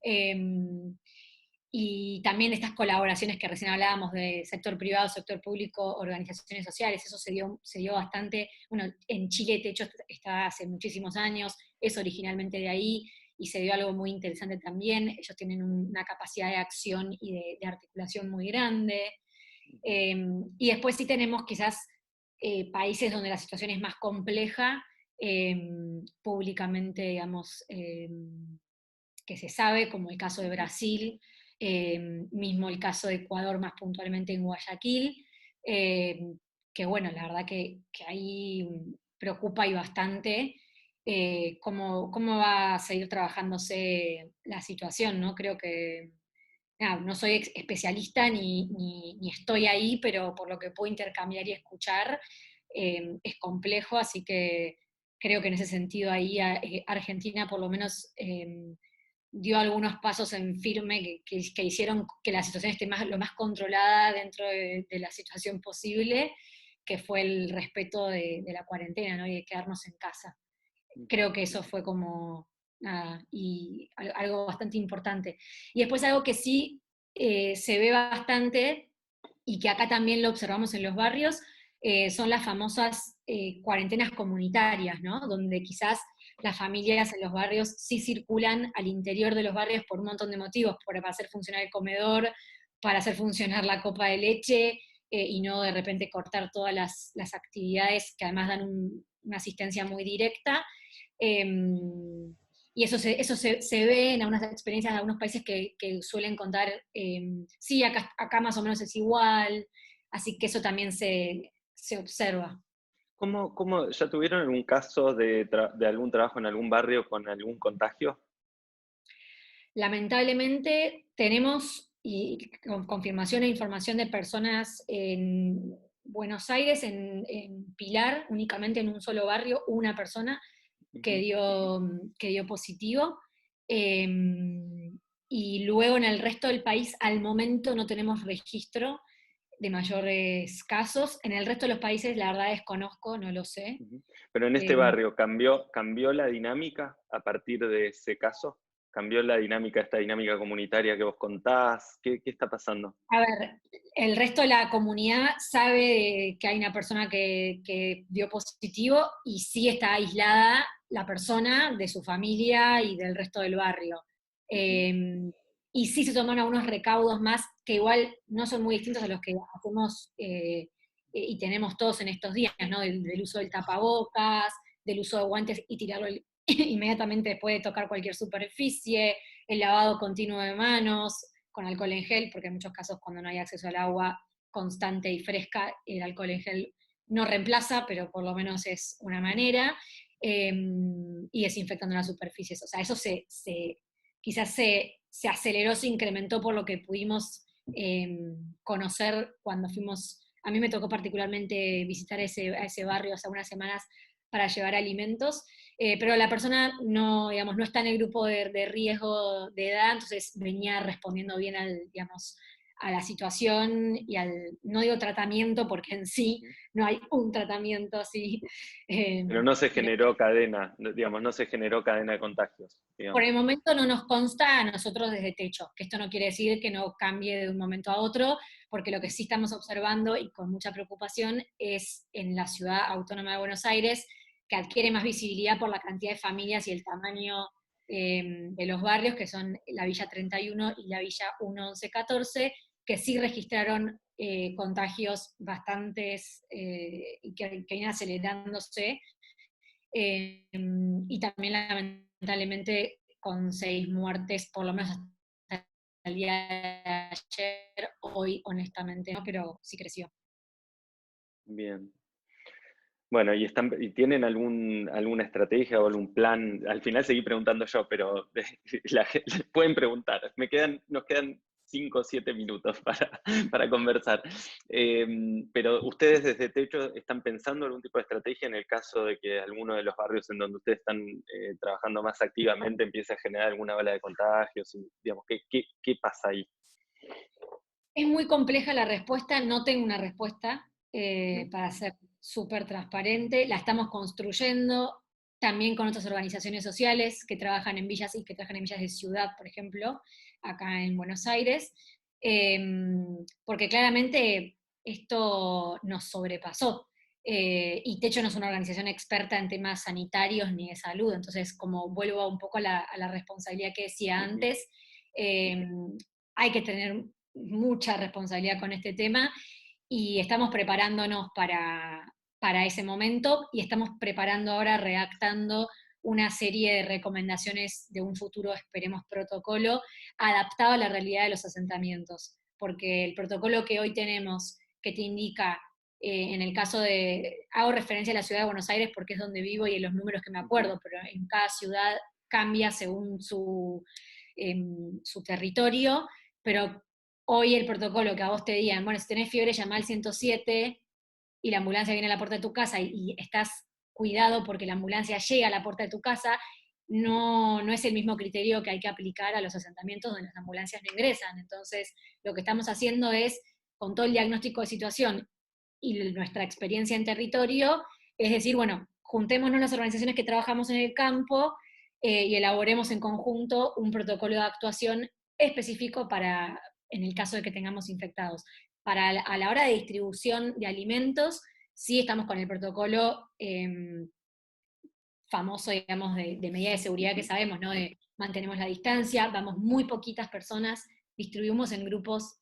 Eh, y también estas colaboraciones que recién hablábamos de sector privado, sector público, organizaciones sociales, eso se dio bastante. Bueno, en Chile, de hecho, está hace muchísimos años, es originalmente de ahí, y se dio algo muy interesante también. Ellos tienen una capacidad de acción y de articulación muy grande. Y después sí tenemos quizás países donde la situación es más compleja, públicamente, digamos, que se sabe, como el caso de Brasil, mismo el caso de Ecuador más puntualmente en Guayaquil, eh, que bueno, la verdad que ahí preocupa y bastante cómo va a seguir trabajándose la situación, ¿no? Creo que nada, no soy especialista ni estoy ahí, pero por lo que puedo intercambiar y escuchar, es complejo, así que creo que en ese sentido ahí Argentina por lo menos dio algunos pasos en firme que hicieron que la situación esté lo más controlada dentro de la situación posible, que fue el respeto de la cuarentena, ¿no? Y de quedarnos en casa. Creo que eso fue como nada, y algo bastante importante. Y después algo que sí se ve bastante, y que acá también lo observamos en los barrios, son las famosas cuarentenas comunitarias, ¿no? Donde quizás las familias en los barrios sí circulan al interior de los barrios por un montón de motivos, para hacer funcionar el comedor, para hacer funcionar la copa de leche, y no de repente cortar todas las actividades que además dan una asistencia muy directa. Y eso se ve en algunas experiencias de algunos países que suelen contar, sí, acá más o menos es igual, así que eso también se observa.
¿Ya tuvieron algún caso de algún trabajo en algún barrio con algún contagio?
Lamentablemente tenemos con confirmación e información de personas en Buenos Aires, en Pilar, únicamente en un solo barrio, una persona que
Ujú.
dio positivo. Eh, y luego en el resto del país, al momento no tenemos registro de mayores casos. En el resto de los países, la verdad desconozco, no lo sé.
Ujú. Pero en este
Eh,
barrio, ¿cambió la dinámica a partir de ese caso? ¿Cambió la dinámica, esta dinámica comunitaria que vos contás? ¿Qué está pasando?
a ver, el resto de la comunidad sabe que hay una persona que dio positivo y sí está aislada la persona de su familia y del resto del barrio.
Ujú.
Eh, y sí se toman algunos recaudos más que igual no son muy distintos a los que hacemos y tenemos todos en estos días, ¿no? Del uso del tapabocas, del uso de guantes y tirarlo inmediatamente después de tocar cualquier superficie, el lavado continuo de manos con alcohol en gel, porque en muchos casos cuando no hay acceso al agua constante y fresca, el alcohol en gel no reemplaza, pero por lo menos es una manera, eh, y desinfectando las superficies. O sea, eso quizás se aceleró, se incrementó por lo que pudimos conocer cuando fuimos. A mí me tocó particularmente visitar a ese barrio hace unas semanas para llevar alimentos, pero la persona no, digamos, no está en el grupo de riesgo de edad, entonces venía respondiendo bien digamos, a la situación y no digo tratamiento, porque en sí no hay un tratamiento así. eh,
Pero no se
pero
generó cadena, digamos, no se generó cadena de contagios,
por
digamos.
el momento no nos consta a nosotros desde techo, que esto no quiere decir que no cambie de un momento a otro, porque lo que sí estamos observando y con mucha preocupación es en la ciudad autónoma de Buenos Aires, que adquiere más visibilidad por la cantidad de familias y el tamaño de los barrios, que son la Villa 31 y la Villa 1114, que sí registraron contagios bastantes y que vienen acelerándose, y también lamentablemente con 6 muertes, por lo menos hasta el día de ayer, hoy honestamente no, pero sí creció.
bien. Bueno, ¿y tienen alguna estrategia o algún plan? Al final seguí preguntando yo, pero pueden preguntar. Nos quedan 5 o 7 minutos para conversar. Pero ustedes desde Techo están pensando algún tipo de estrategia en el caso de que alguno de los barrios en donde ustedes están trabajando más activamente empiece a generar alguna ola de contagios. Digamos, ¿qué pasa ahí?
Es muy compleja la respuesta, no tengo una respuesta
Ujú,
para ser súper transparente, la estamos construyendo también con otras organizaciones sociales que trabajan en villas y que trabajan en villas de ciudad, por ejemplo, acá en Buenos Aires, eh, porque claramente esto nos sobrepasó. Y Techo no es una organización experta en temas sanitarios ni de salud, entonces como vuelvo un poco a la responsabilidad que decía
ujú,
antes, eh, hay que tener mucha responsabilidad con este tema y estamos preparándonos para ese momento y estamos preparando ahora, redactando una serie de recomendaciones de un futuro, esperemos, protocolo adaptado a la realidad de los asentamientos, porque el protocolo que hoy tenemos, que te indica, en el caso de, hago referencia a la ciudad de Buenos Aires porque es donde vivo y en los números que me
ujú,
acuerdo, pero en cada ciudad cambia según su territorio, pero hoy el protocolo que a vos te digan, bueno, si tenés fiebre, llama al 107 y la ambulancia viene a la puerta de tu casa y estás cuidado porque la ambulancia llega a la puerta de tu casa, no es el mismo criterio que hay que aplicar a los asentamientos donde las ambulancias no ingresan. Entonces, lo que estamos haciendo es, con todo el diagnóstico de situación y nuestra experiencia en territorio, es decir, bueno, juntémonos las organizaciones que trabajamos en el campo y elaboremos en conjunto un protocolo de actuación específico para, en el caso de que tengamos infectados. A la hora de distribución de alimentos, sí estamos con el protocolo famoso, digamos, de medida de seguridad que
ujú,
sabemos, ¿no? De mantenemos la distancia, vamos muy poquitas personas, distribuimos en grupos,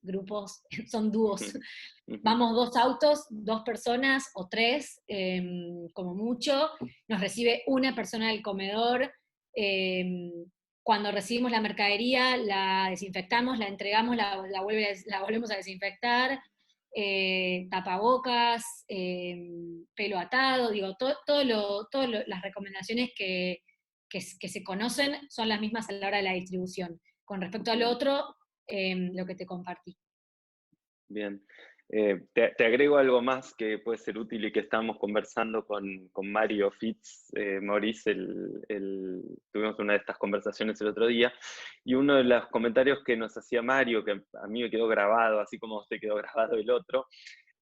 son dúos.
ujú,
Vamos 2 autos, 2 personas o 3, como mucho, nos recibe una persona del comedor, eh, cuando recibimos la mercadería la desinfectamos, la entregamos, la volvemos a desinfectar, tapabocas, pelo atado, digo, las recomendaciones que se conocen son las mismas a la hora de la distribución. Con respecto al
bien.
otro, lo que te compartí.
Bien. Te agrego algo más que puede ser útil y que estábamos conversando con Mario Fitz, Maurice, tuvimos una de estas conversaciones el otro día, y uno de los comentarios que nos hacía Mario, que a mí me quedó grabado, así como a usted quedó grabado el otro,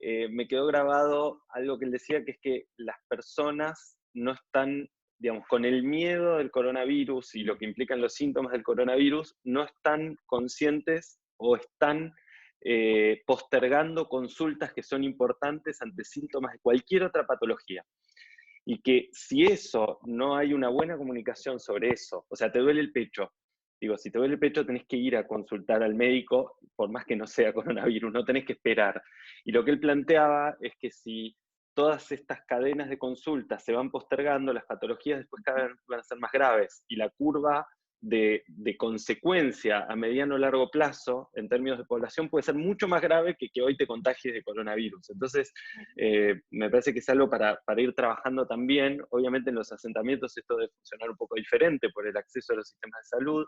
me quedó grabado algo que él decía, que es que las personas no están, digamos, con el miedo del coronavirus y lo que implican los síntomas del coronavirus, no están conscientes o están postergando consultas que son importantes ante síntomas de cualquier otra patología. Y que si eso, no hay una buena comunicación sobre eso, o sea, te duele el pecho, digo, si te duele el pecho tenés que ir a consultar al médico, por más que no sea coronavirus, no tenés que esperar. Y lo que él planteaba es que si todas estas cadenas de consultas se van postergando, las patologías después cada vez van a ser más graves y la curva de consecuencia a mediano o largo plazo en términos de población puede ser mucho más grave que hoy te contagies de coronavirus. Entonces, me parece que es algo para ir trabajando también. Obviamente en los asentamientos esto debe funcionar un poco diferente por el acceso a los sistemas de salud,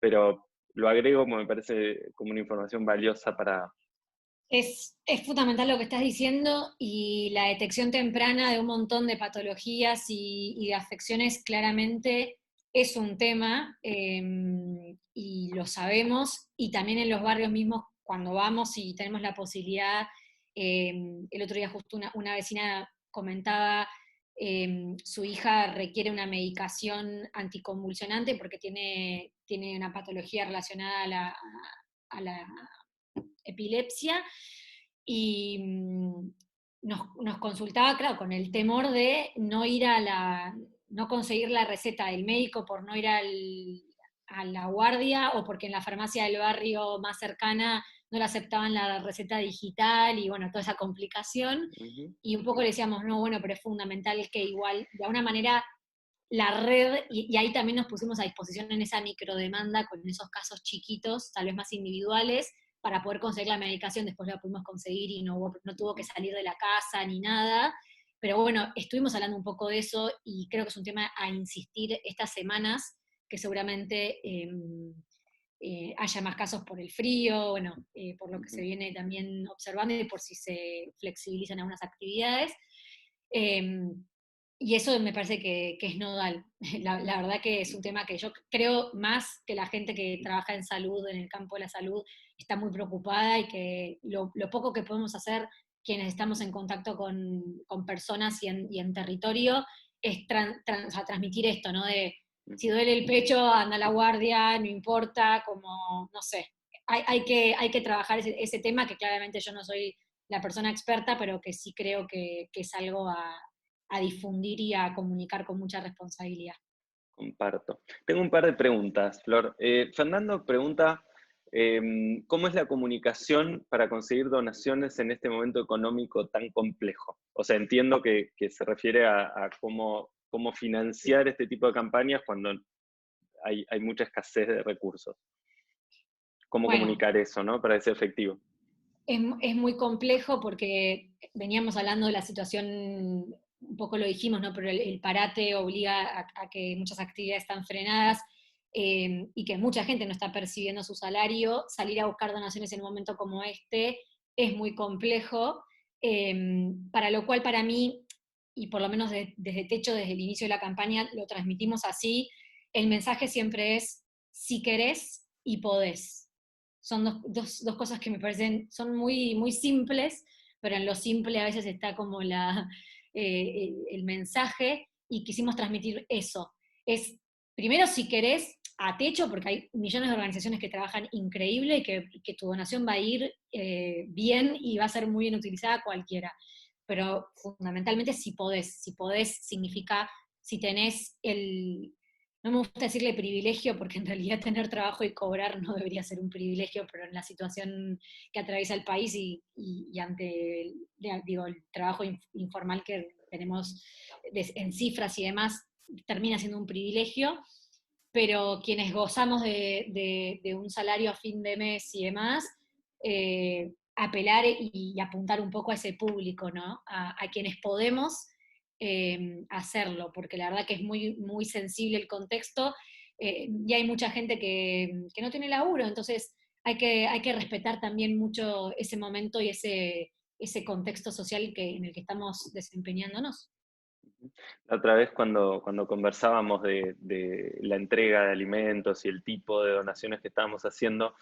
pero lo agrego como me parece como una información valiosa para...
Es fundamental lo que estás diciendo y la detección temprana de un montón de patologías y de afecciones claramente es un tema y lo sabemos y también en los barrios mismos cuando vamos y tenemos la posibilidad, el otro día justo una vecina comentaba, su hija requiere una medicación anticonvulsionante porque tiene una patología relacionada a la epilepsia y nos consultaba, claro, con el temor de no conseguir la receta del médico por no ir a la guardia o porque en la farmacia del barrio más cercana no le aceptaban la receta digital y bueno, toda esa complicación.
Uh -huh,
Y un poco le decíamos, no, bueno, pero es fundamental que igual, de alguna manera, la red, y ahí también nos pusimos a disposición en esa microdemanda con esos casos chiquitos, tal vez más individuales, para poder conseguir la medicación, después la pudimos conseguir y no tuvo que salir de la casa ni nada. Pero bueno, estuvimos hablando un poco de eso y creo que es un tema a insistir estas semanas, que seguramente haya más casos por el frío, bueno, por lo que se viene también observando y por si se flexibilizan algunas actividades. Eh, y eso me parece que es nodal. La verdad que es un tema que yo creo más que la gente que trabaja en salud, en el campo de la salud, está muy preocupada y que lo poco que podemos hacer quienes estamos en contacto con personas y en territorio es o sea, transmitir esto, ¿no? De si duele el pecho, anda a la guardia, no importa, como, no sé. Hay que trabajar ese tema, que claramente yo no soy la persona experta, pero que sí creo que es algo a difundir y a comunicar con mucha responsabilidad.
Comparto. Tengo un par de preguntas, Flor. Fernando pregunta, ¿cómo es la comunicación para conseguir donaciones en este momento económico tan complejo? O sea, entiendo que se refiere a cómo financiar este tipo de campañas cuando hay mucha escasez de recursos. ¿Cómo
Bueno,
comunicar eso, ¿no? Para que sea efectivo.
es muy complejo porque veníamos hablando de la situación, un poco lo dijimos, ¿no? Pero el parate obliga a que muchas actividades están frenadas y que mucha gente no está percibiendo su salario. Salir a buscar donaciones en un momento como este es muy complejo, para lo cual para mí, y por lo menos desde Techo, desde el inicio de la campaña, lo transmitimos así, el mensaje siempre es, si querés y podés. Son dos cosas que me parecen, son muy simples, pero en lo simple a veces está como el mensaje, y quisimos transmitir eso. Es, primero, si querés, a Techo, porque hay millones de organizaciones que trabajan increíble y que tu donación va a ir bien y va a ser muy bien utilizada cualquiera. Pero fundamentalmente si podés significa si tenés no me gusta decirle privilegio, porque en realidad tener trabajo y cobrar no debería ser un privilegio, pero en la situación que atraviesa el país y ante digo, el trabajo informal que tenemos en cifras y demás, termina siendo un privilegio, pero quienes gozamos de un salario a fin de mes y demás, apelar y apuntar un poco a ese público, ¿no? A quienes podemos hacerlo, porque la verdad que es muy sensible el contexto, y hay mucha gente que no tiene laburo, entonces hay que respetar también mucho ese momento y ese contexto social en el que estamos desempeñándonos.
La otra vez cuando conversábamos de la entrega de alimentos y el tipo de donaciones que estábamos haciendo,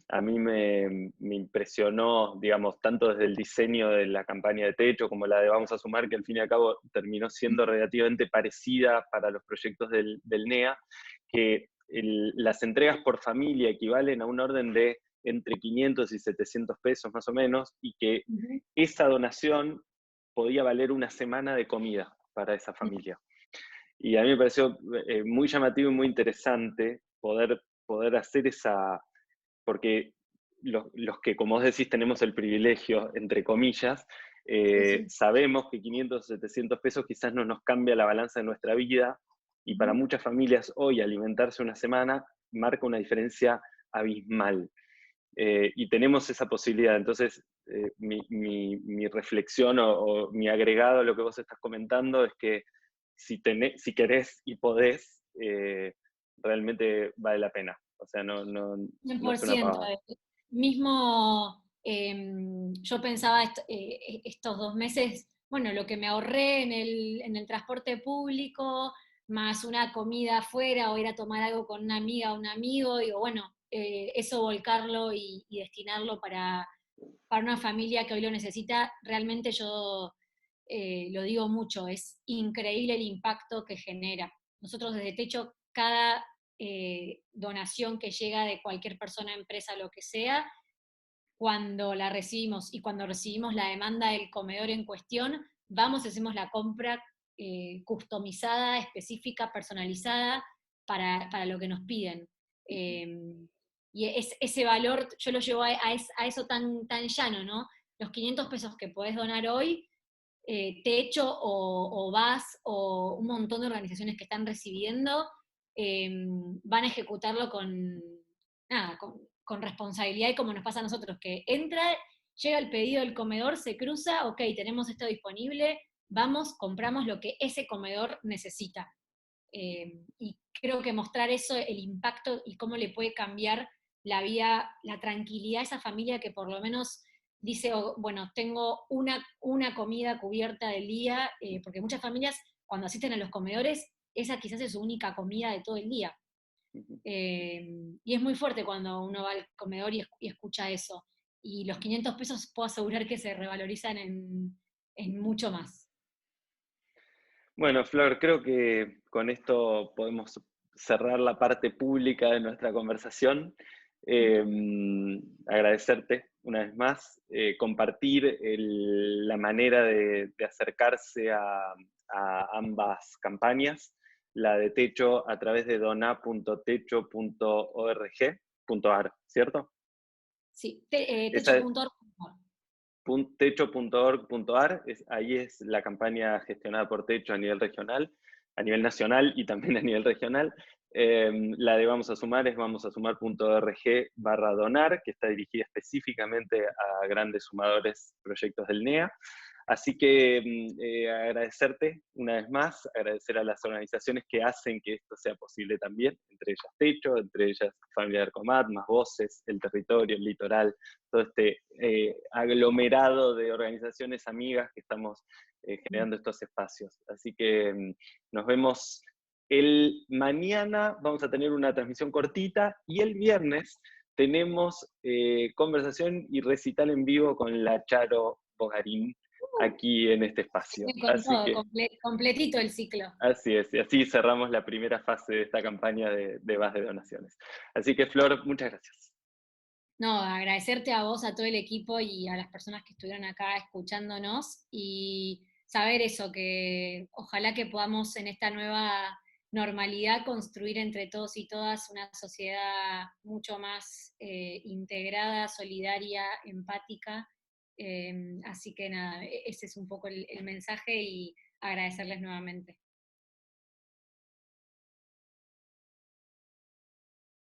a mí me impresionó, digamos, tanto desde el diseño de la campaña de Techo como la de Vamos a Sumar, que al fin y al cabo terminó siendo relativamente parecida para los proyectos del NEA, que las entregas por familia equivalen a un orden de entre 500 y 700 pesos más o menos, y que
Ujú.
esa donación podía valer una semana de comida para esa familia. Y a mí me pareció muy llamativo y muy interesante poder hacer esa, porque los que, como vos decís, tenemos el privilegio, entre comillas,
Sí, sí.
sabemos que 500 o 700 pesos quizás no nos cambia la balanza de nuestra vida, y para
Ujú.
muchas familias hoy alimentarse una semana marca una diferencia abismal. Y tenemos esa posibilidad. Entonces, mi reflexión o mi agregado a lo que vos estás comentando es que si querés y podés, realmente vale la pena. O sea, no es una
100%.
pavada.
Mismo yo pensaba estos 2 meses, bueno, lo que me ahorré en el transporte público, más una comida afuera o ir a tomar algo con una amiga o un amigo, digo, bueno, eso volcarlo y destinarlo para una familia que hoy lo necesita, realmente yo lo digo mucho, es increíble el impacto que genera. Nosotros desde Techo, cada donación que llega de cualquier persona, empresa, lo que sea, cuando la recibimos y cuando recibimos la demanda del comedor en cuestión, vamos y hacemos la compra customizada, específica, personalizada para lo que nos piden. Y ese valor yo lo llevo a eso tan llano, ¿no? Los 500 pesos que podés donar hoy, Techo o VAS o un montón de organizaciones que están recibiendo, van a ejecutarlo nada, con responsabilidad y como nos pasa a nosotros, que entra, llega el pedido del comedor, se cruza, ok, tenemos esto disponible, vamos, compramos lo que ese comedor necesita. Y creo que mostrar eso, el impacto y cómo le puede cambiar la vida, la tranquilidad a esa familia que por lo menos dice, oh, bueno, tengo una comida cubierta del día, porque muchas familias cuando asisten a los comedores, esa quizás es su única comida de todo el día.
Ujú.
Y es muy fuerte cuando uno va al comedor y escucha eso. Y los 500 pesos puedo asegurar que se revalorizan en mucho más.
Bueno, Flor, creo que con esto podemos cerrar la parte pública de nuestra conversación. Eh, Agradecerte una vez más, compartir la manera de acercarse a ambas campañas, la de Techo a través de dona.techo.org.ar, ¿cierto?
Sí,
Esa,
techo.org.
techo.org.ar, ahí es la campaña gestionada por Techo a nivel regional, a nivel nacional y también a nivel regional. La de Vamos a Sumar es vamosasumar.org/donar, que está dirigida específicamente a grandes sumadores proyectos del NEA. Así que agradecerte una vez más, agradecer a las organizaciones que hacen que esto sea posible también, entre ellas Techo, entre ellas Familia de Arcomat, Más Voces, El Territorio, El Litoral, todo este aglomerado de organizaciones amigas que estamos generando estos espacios. Así que nos vemos el mañana, vamos a tener una transmisión cortita y el viernes tenemos conversación y recital en vivo con la Charo Bogarín aquí en este espacio.
Con todo, completito el ciclo.
Así es, y así cerramos la primera fase de esta campaña de Vas de Donaciones. Así que, Flor, muchas gracias.
No, agradecerte a vos, a todo el equipo y a las personas que estuvieron acá escuchándonos y saber eso, que ojalá que podamos en esta nueva normalidad construir entre todos y todas una sociedad mucho más integrada, solidaria, empática. Así que nada, ese es un poco el mensaje y agradecerles nuevamente.